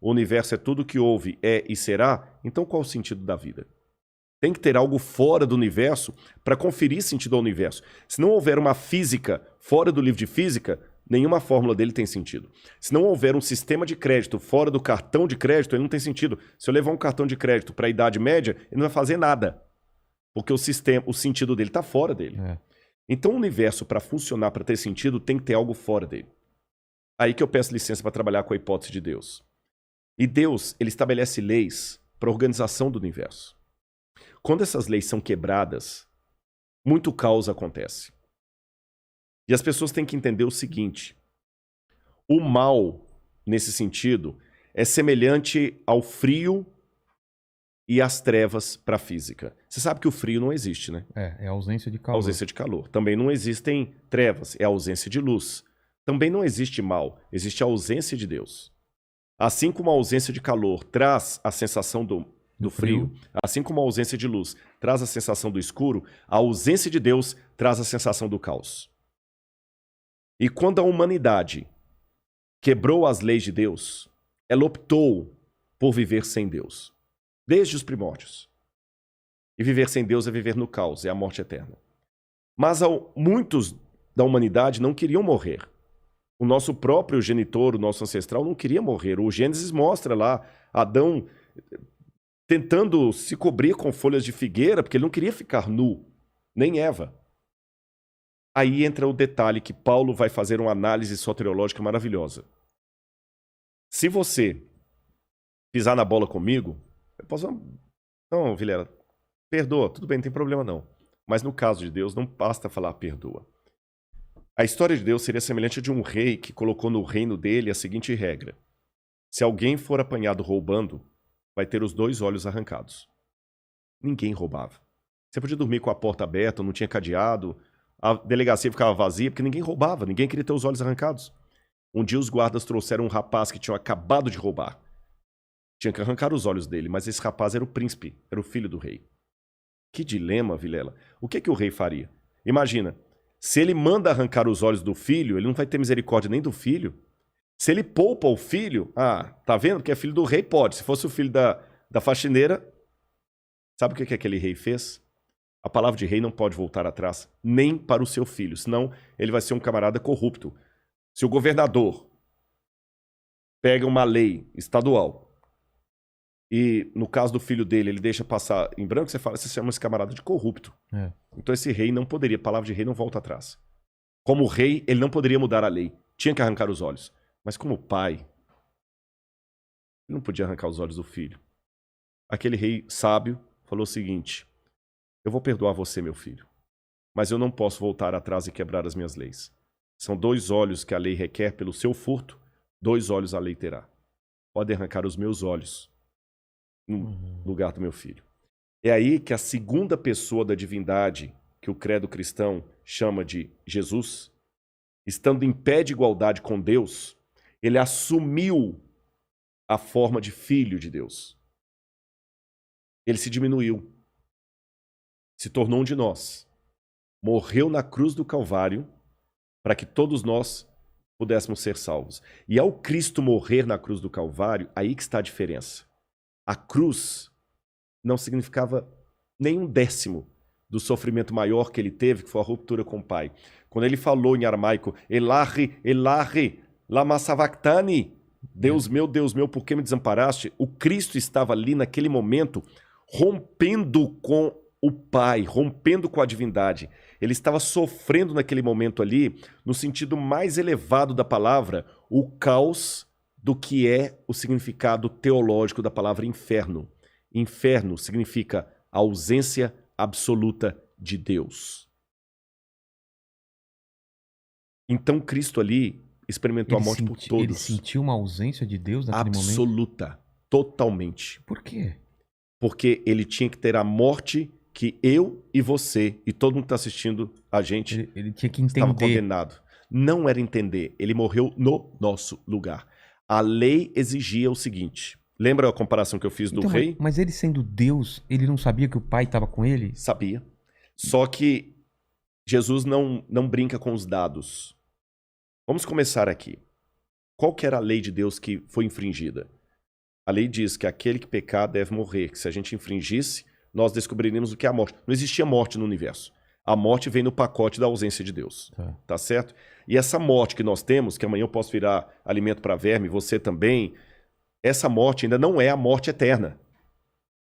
o universo é tudo que houve, é e será, então qual o sentido da vida? Tem que ter algo fora do universo para conferir sentido ao universo. Se não houver uma física fora do livro de física, nenhuma fórmula dele tem sentido. Se não houver um sistema de crédito fora do cartão de crédito, ele não tem sentido. Se eu levar um cartão de crédito para a Idade Média, ele não vai fazer nada. Porque o sentido dele está fora dele. Então o universo, para funcionar, para ter sentido, tem que ter algo fora dele. Aí que eu peço licença para trabalhar com a hipótese de Deus. E Deus, ele estabelece leis para a organização do universo. Quando essas leis são quebradas, muito caos acontece. E as pessoas têm que entender o seguinte: o mal, nesse sentido, é semelhante ao frio e às trevas para a física. Você sabe que o frio não existe, né? É a ausência de calor. Ausência de calor. Também não existem trevas, é a ausência de luz. Também não existe mal, existe a ausência de Deus. Assim como a ausência de calor traz a sensação do frio, assim como a ausência de luz traz a sensação do escuro, a ausência de Deus traz a sensação do caos. E quando a humanidade quebrou as leis de Deus, ela optou por viver sem Deus, desde os primórdios. E viver sem Deus é viver no caos, é a morte eterna. Mas muitos da humanidade não queriam morrer. O nosso próprio genitor, o nosso ancestral, não queria morrer. O Gênesis mostra lá Adão tentando se cobrir com folhas de figueira, porque ele não queria ficar nu, nem Eva. Aí entra o detalhe que Paulo vai fazer uma análise soteriológica maravilhosa. Se você pisar na bola comigo, eu posso... Não, Vilela, perdoa, tudo bem, não tem problema não. Mas no caso de Deus, não basta falar perdoa. A história de Deus seria semelhante a de um rei que colocou no reino dele a seguinte regra: se alguém for apanhado roubando, vai ter os 2 olhos arrancados. Ninguém roubava. Você podia dormir com a porta aberta, não tinha cadeado, a delegacia ficava vazia, porque ninguém roubava, ninguém queria ter os olhos arrancados. Um dia os guardas trouxeram um rapaz que tinha acabado de roubar. Tinha que arrancar os olhos dele, mas esse rapaz era o príncipe, era o filho do rei. Que dilema, Vilela. O que o rei faria? Imagina, se ele manda arrancar os olhos do filho, ele não vai ter misericórdia nem do filho. Se ele poupa o filho, tá vendo que é filho do rei, pode. Se fosse o filho da faxineira, sabe o que aquele rei fez? A palavra de rei não pode voltar atrás, nem para o seu filho, senão ele vai ser um camarada corrupto. Se o governador pega uma lei estadual e, no caso do filho dele, ele deixa passar em branco, você chama esse camarada de corrupto. Então esse rei não poderia, a palavra de rei não volta atrás. Como rei, ele não poderia mudar a lei, tinha que arrancar os olhos. Mas como pai, ele não podia arrancar os olhos do filho. Aquele rei sábio falou o seguinte: eu vou perdoar você, meu filho, mas eu não posso voltar atrás e quebrar as minhas leis. São 2 olhos que a lei requer pelo seu furto, 2 olhos a lei terá. Pode arrancar os meus olhos no lugar do meu filho. É aí que a segunda pessoa da divindade, que o credo cristão chama de Jesus, estando em pé de igualdade com Deus, ele assumiu a forma de filho de Deus. Ele se diminuiu, se tornou um de nós, morreu na cruz do Calvário para que todos nós pudéssemos ser salvos. E ao Cristo morrer na cruz do Calvário, aí que está a diferença. A cruz não significava nem 1/10 do sofrimento maior que ele teve, que foi a ruptura com o Pai. Quando ele falou em aramaico, Elahi, Elahi, lama sabachthani, Deus meu, por que me desamparaste? O Cristo estava ali naquele momento rompendo com o Pai, rompendo com a divindade. Ele estava sofrendo naquele momento ali, no sentido mais elevado da palavra, o caos do que é o significado teológico da palavra inferno. Inferno significa a ausência absoluta de Deus. Então Cristo ali experimentou a morte por todos. Ele sentiu uma ausência de Deus naquele momento? Absoluta, totalmente. Por quê? Porque ele tinha que ter a morte que eu e você e todo mundo que está assistindo a gente ele tinha que entender. Estava condenado. Não era entender, ele morreu no nosso lugar. A lei exigia o seguinte, lembra a comparação que eu fiz do rei? Mas ele sendo Deus, ele não sabia que o Pai estava com ele? Sabia. Só que Jesus não brinca com os dados. Vamos começar aqui. Qual que era a lei de Deus que foi infringida? A lei diz que aquele que pecar deve morrer, que se a gente infringisse, nós descobriríamos o que é a morte. Não existia morte no universo. A morte vem no pacote da ausência de Deus. Tá certo? E essa morte que nós temos, que amanhã eu posso virar alimento para verme, você também, essa morte ainda não é a morte eterna.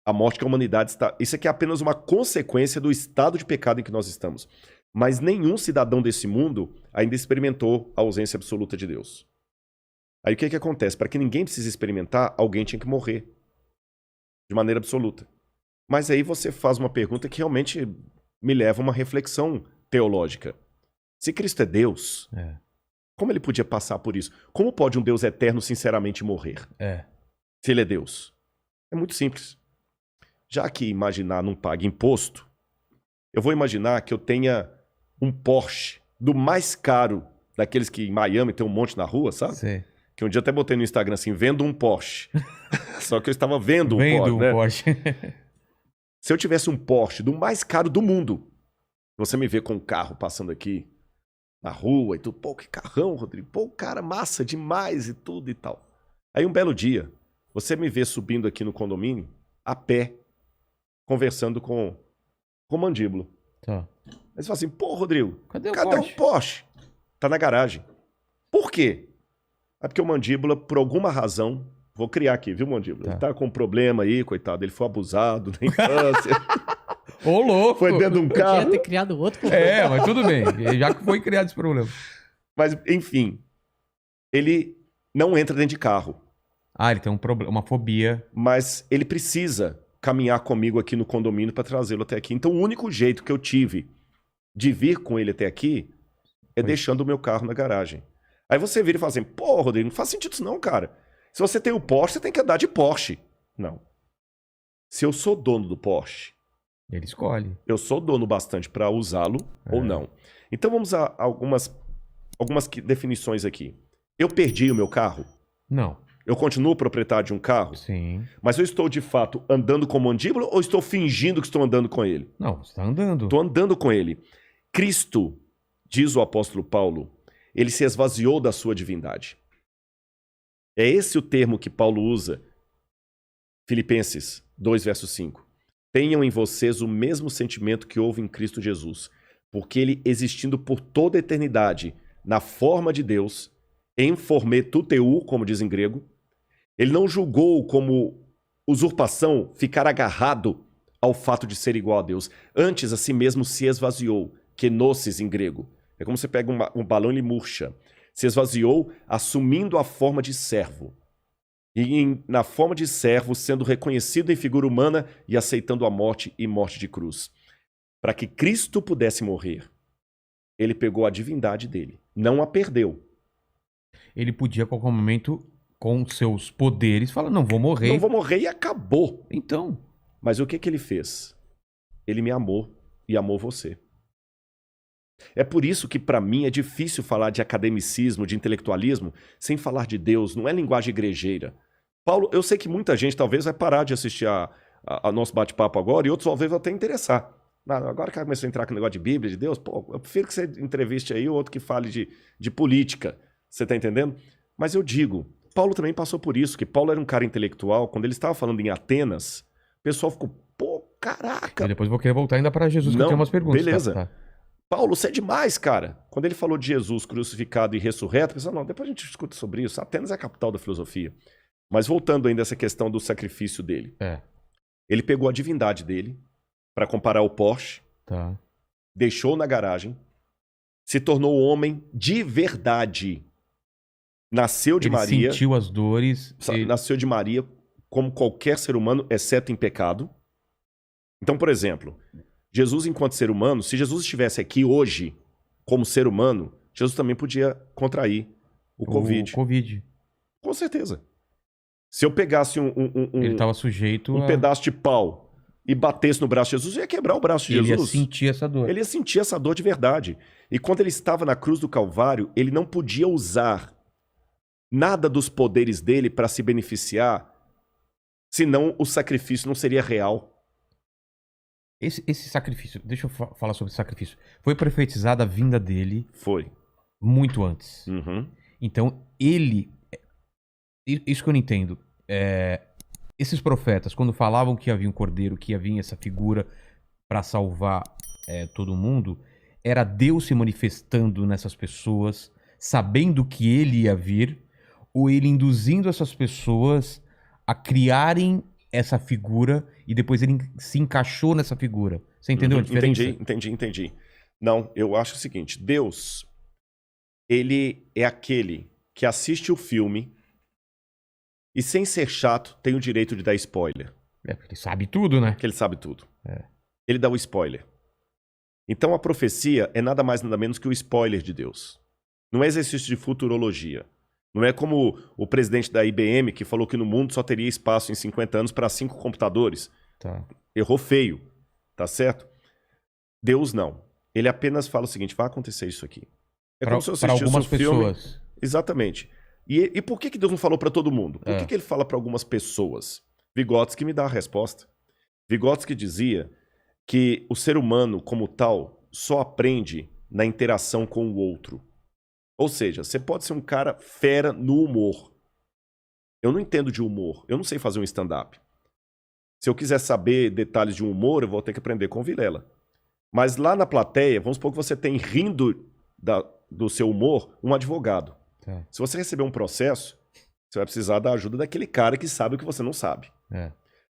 A morte que a humanidade está... Isso aqui é apenas uma consequência do estado de pecado em que nós estamos. Mas nenhum cidadão desse mundo ainda experimentou a ausência absoluta de Deus. Aí o que acontece? Para que ninguém precise experimentar, alguém tinha que morrer. De maneira absoluta. Mas aí você faz uma pergunta que realmente me leva a uma reflexão teológica. Se Cristo é Deus, como ele podia passar por isso? Como pode um Deus eterno sinceramente morrer? Se ele é Deus? É muito simples. Já que imaginar não paga imposto, eu vou imaginar que eu tenha um Porsche do mais caro, daqueles que em Miami tem um monte na rua, sabe? Sim. Que um dia até botei no Instagram assim, vendo um Porsche. Só que eu estava vendo um Porsche. Se eu tivesse um Porsche do mais caro do mundo, você me vê com um carro passando aqui na rua e tudo, pô, que carrão, Rodrigo, pô, cara, massa demais e tudo e tal. Aí um belo dia, você me vê subindo aqui no condomínio, a pé, conversando com o Mandíbula. Tá. Aí você fala assim, pô, Rodrigo, cadê o Porsche? Tá na garagem. Por quê? É porque o Mandíbula, por alguma razão, vou criar aqui, viu, Mandíbula? Ele tá com um problema aí, coitado, ele foi abusado na infância. Ô, louco! Foi dentro de um carro. Podia ter criado outro problema. Mas tudo bem, já que foi criado esse problema. Mas, enfim, ele não entra dentro de carro. Ele tem um problema, uma fobia. Mas ele precisa caminhar comigo aqui no condomínio para trazê-lo até aqui. Então, o único jeito que eu tive de vir com ele até aqui é deixando o meu carro na garagem. Aí você vira e fala assim, pô, Rodrigo, não faz sentido isso não, cara. Se você tem o Porsche, você tem que andar de Porsche. Não. Se eu sou dono do Porsche, ele escolhe. Eu sou dono bastante para usá-lo ou não. Então vamos a algumas definições aqui. Eu perdi o meu carro? Não. Eu continuo proprietário de um carro? Sim. Mas eu estou de fato andando com o Mandíbula ou estou fingindo que estou andando com ele? Não, você está andando. Estou andando com ele. Cristo, diz o apóstolo Paulo, ele se esvaziou da sua divindade. É esse o termo que Paulo usa. Filipenses 2, verso 5. Tenham em vocês o mesmo sentimento que houve em Cristo Jesus, porque ele, existindo por toda a eternidade, na forma de Deus, em forme tuteu, como diz em grego, ele não julgou como usurpação ficar agarrado ao fato de ser igual a Deus. Antes, a si mesmo se esvaziou, kenosis em grego. É como você pega um balão e ele murcha. Se esvaziou, assumindo a forma de servo. E na forma de servo, sendo reconhecido em figura humana e aceitando a morte e morte de cruz. Para que Cristo pudesse morrer, ele pegou a divindade dele, não a perdeu. Ele podia, a qualquer momento, com seus poderes, falar, não vou morrer. Não vou morrer e acabou. Então. Mas o que ele fez? Ele me amou e amou você. É por isso que, para mim, é difícil falar de academicismo, de intelectualismo, sem falar de Deus. Não é linguagem igrejeira. Paulo, eu sei que muita gente talvez vai parar de assistir a nosso bate-papo agora e outros talvez vão até interessar. Agora que começou a entrar com o negócio de Bíblia, de Deus, pô, eu prefiro que você entreviste aí outro que fale de política. Você tá entendendo? Mas eu digo, Paulo também passou por isso, que Paulo era um cara intelectual. Quando ele estava falando em Atenas, o pessoal ficou, pô, caraca. E depois eu vou querer voltar ainda para Jesus, que eu tenho umas perguntas. Beleza. Tá. Paulo, você é demais, cara. Quando ele falou de Jesus crucificado e ressurreto, pessoal, não, depois a gente discute sobre isso. Atenas é a capital da filosofia. Mas voltando ainda a essa questão do sacrifício dele. Ele pegou a divindade dele para comparar o Porsche, deixou na garagem, se tornou homem de verdade. Nasceu de Maria. Ele sentiu as dores. Nasceu de Maria como qualquer ser humano, exceto em pecado. Então, por exemplo, Jesus, enquanto ser humano, se Jesus estivesse aqui hoje, como ser humano, Jesus também podia contrair o Covid. Com certeza. Se eu pegasse ele estava sujeito um pedaço de pau e batesse no braço de Jesus, ia quebrar o braço de Jesus. Ele ia sentir essa dor. Ele ia sentir essa dor de verdade. E quando ele estava na cruz do Calvário, ele não podia usar nada dos poderes dele para se beneficiar, senão o sacrifício não seria real. Esse sacrifício, deixa eu falar sobre esse sacrifício. Foi profetizada a vinda dele. Foi. Muito antes. Uhum. Então, ele... Isso que eu não entendo. esses profetas, quando falavam que havia um cordeiro, que havia essa figura para salvar todo mundo, era Deus se manifestando nessas pessoas, sabendo que ele ia vir, ou ele induzindo essas pessoas a criarem essa figura e depois ele se encaixou nessa figura. Você entendeu a diferença? Entendi. Não, eu acho o seguinte, Deus, ele é aquele que assiste o filme e, sem ser chato, tem o direito de dar spoiler. Porque ele sabe tudo, né? Porque ele sabe tudo. Ele dá o spoiler. Então a profecia é nada mais nada menos que o spoiler de Deus. Não é exercício de futurologia. Não é como o presidente da IBM que falou que no mundo só teria espaço em 50 anos para 5 computadores. Tá. Errou feio, tá certo? Deus não. Ele apenas fala o seguinte, vai acontecer isso aqui. É como se eu assistisse algumas um filme. pessoas. Exatamente. E por que Deus não falou para todo mundo? Por que ele fala para algumas pessoas? Vygotsky me dá a resposta. Vygotsky dizia que o ser humano, como tal, só aprende na interação com o outro. Ou seja, você pode ser um cara fera no humor. Eu não entendo de humor. Eu não sei fazer um stand-up. Se eu quiser saber detalhes de um humor, eu vou ter que aprender com o Vilela. Mas lá na plateia, vamos supor que você tem rindo do seu humor um advogado. Tá. Se você receber um processo, você vai precisar da ajuda daquele cara que sabe o que você não sabe.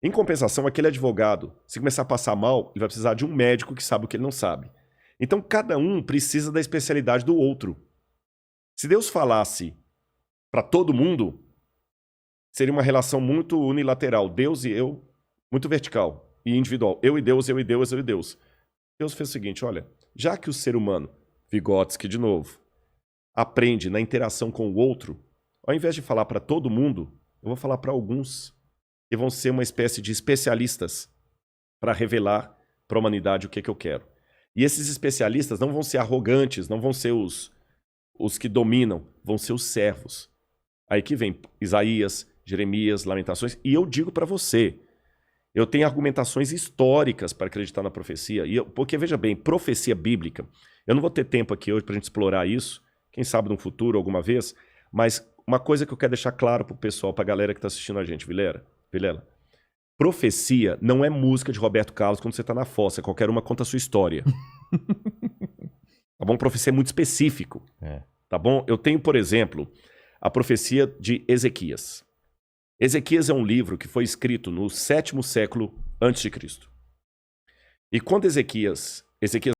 Em compensação, aquele advogado, se começar a passar mal, ele vai precisar de um médico que sabe o que ele não sabe. Então, cada um precisa da especialidade do outro. Se Deus falasse para todo mundo, seria uma relação muito unilateral. Deus e eu, muito vertical e individual. Eu e Deus, eu e Deus, eu e Deus. Deus fez o seguinte, olha, já que o ser humano, Vygotsky de novo, aprende na interação com o outro, ao invés de falar para todo mundo, eu vou falar para alguns que vão ser uma espécie de especialistas para revelar para a humanidade o que é que eu quero. E esses especialistas não vão ser arrogantes, não vão ser os que dominam, vão ser os servos. Aí que vem Isaías, Jeremias, Lamentações, e eu digo para você, eu tenho argumentações históricas para acreditar na profecia, porque veja bem, profecia bíblica, eu não vou ter tempo aqui hoje para a gente explorar isso, quem sabe no futuro alguma vez, mas uma coisa que eu quero deixar claro para o pessoal, para a galera que está assistindo a gente, Vilela, profecia não é música de Roberto Carlos quando você está na fossa, qualquer uma conta a sua história. Tá bom? Profecia é muito específico. Tá bom? Eu tenho, por exemplo, a profecia de Ezequias. Ezequias é um livro que foi escrito no 7º século antes de Cristo. E quando Ezequias